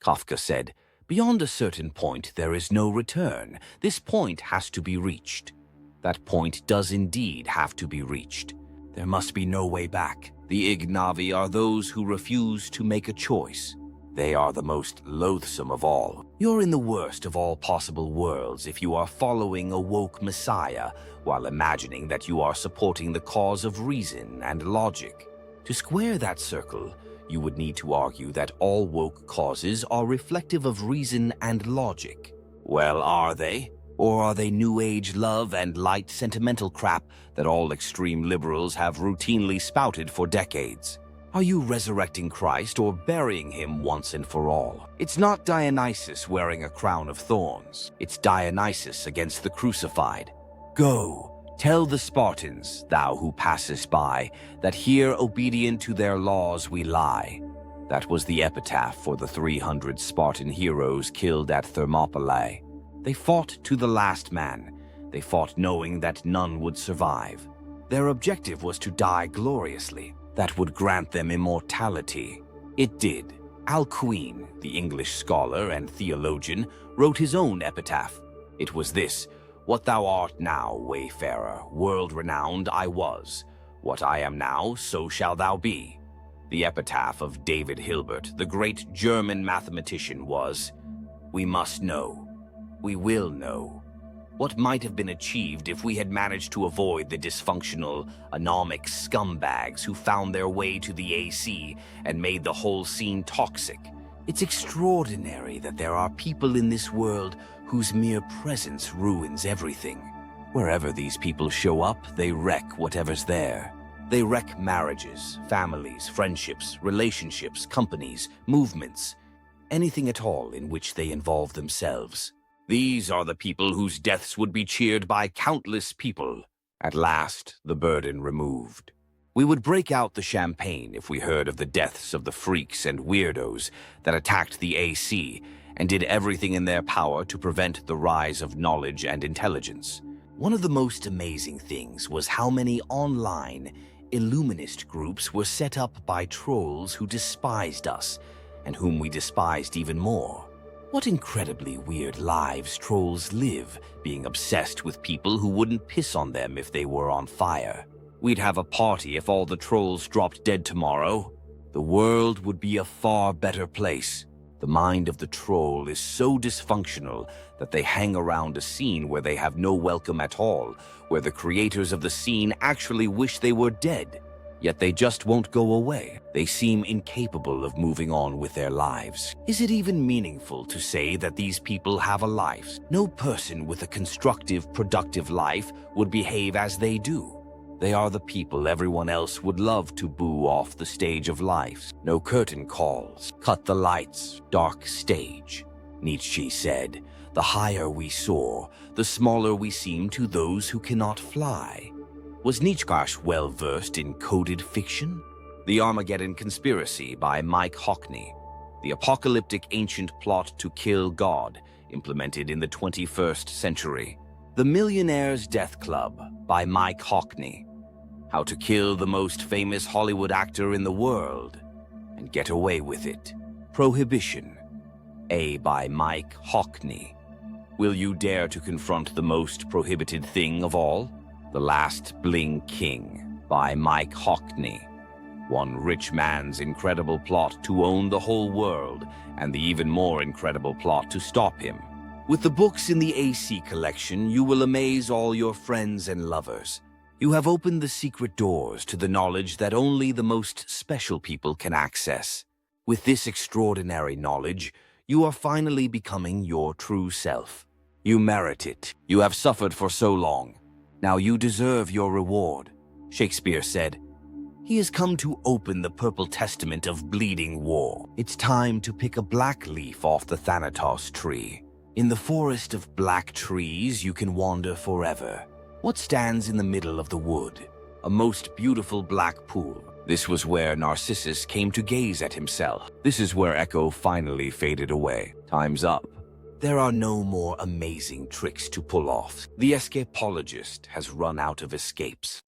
Kafka said. Beyond a certain point, there is no return. This point has to be reached. That point does indeed have to be reached. There must be no way back. The Ignavi are those who refuse to make a choice. They are the most loathsome of all. You're in the worst of all possible worlds if you are following a woke messiah while imagining that you are supporting the cause of reason and logic. To square that circle, you would need to argue that all woke causes are reflective of reason and logic. Well, are they? Or are they New Age love and light sentimental crap that all extreme liberals have routinely spouted for decades? Are you resurrecting Christ or burying him once and for all? It's not Dionysus wearing a crown of thorns. It's Dionysus against the crucified. Go, tell the Spartans, thou who passest by, that here obedient to their laws we lie. That was the epitaph for the 300 Spartan heroes killed at Thermopylae. They fought to the last man. They fought knowing that none would survive. Their objective was to die gloriously. That would grant them immortality. It did. Alcuin, the English scholar and theologian, wrote his own epitaph. It was this: "What thou art now, wayfarer, world-renowned I was. What I am now, so shall thou be." The epitaph of David Hilbert, the great German mathematician, was, "We must know. We will know." What might have been achieved if we had managed to avoid the dysfunctional, anomic scumbags who found their way to the AC and made the whole scene toxic. It's extraordinary that there are people in this world whose mere presence ruins everything. Wherever these people show up, they wreck whatever's there. They wreck marriages, families, friendships, relationships, companies, movements, anything at all in which they involve themselves. These are the people whose deaths would be cheered by countless people. At last, the burden removed. We would break out the champagne if we heard of the deaths of the freaks and weirdos that attacked the AC and did everything in their power to prevent the rise of knowledge and intelligence. One of the most amazing things was how many online Illuminist groups were set up by trolls who despised us and whom we despised even more. What incredibly weird lives trolls live, being obsessed with people who wouldn't piss on them if they were on fire. We'd have a party if all the trolls dropped dead tomorrow. The world would be a far better place. The mind of the troll is so dysfunctional that they hang around a scene where they have no welcome at all, where the creators of the scene actually wish they were dead. Yet they just won't go away. They seem incapable of moving on with their lives. Is it even meaningful to say that these people have a life? No person with a constructive, productive life would behave as they do. They are the people everyone else would love to boo off the stage of life. No curtain calls, cut the lights, dark stage. Nietzsche said, "The higher we soar, the smaller we seem to those who cannot fly." Was Nietzsche well versed in coded fiction? The Armageddon Conspiracy by Mike Hockney. The apocalyptic ancient plot to kill God, implemented in the 21st century. The Millionaire's Death Club by Mike Hockney. How to kill the most famous Hollywood actor in the world and get away with it. Prohibition. By Mike Hockney. Will you dare to confront the most prohibited thing of all? The Last Bling King by Mike Hockney. One rich man's incredible plot to own the whole world and the even more incredible plot to stop him. With the books in the AC collection, you will amaze all your friends and lovers. You have opened the secret doors to the knowledge that only the most special people can access. With this extraordinary knowledge, you are finally becoming your true self. You merit it. You have suffered for so long. Now you deserve your reward. Shakespeare said, "He has come to open the purple testament of bleeding war." It's time to pick a black leaf off the Thanatos tree. In the forest of black trees, you can wander forever. What stands in the middle of the wood? A most beautiful black pool. This was where Narcissus came to gaze at himself. This is where Echo finally faded away. Time's up. There are no more amazing tricks to pull off. The escapologist has run out of escapes.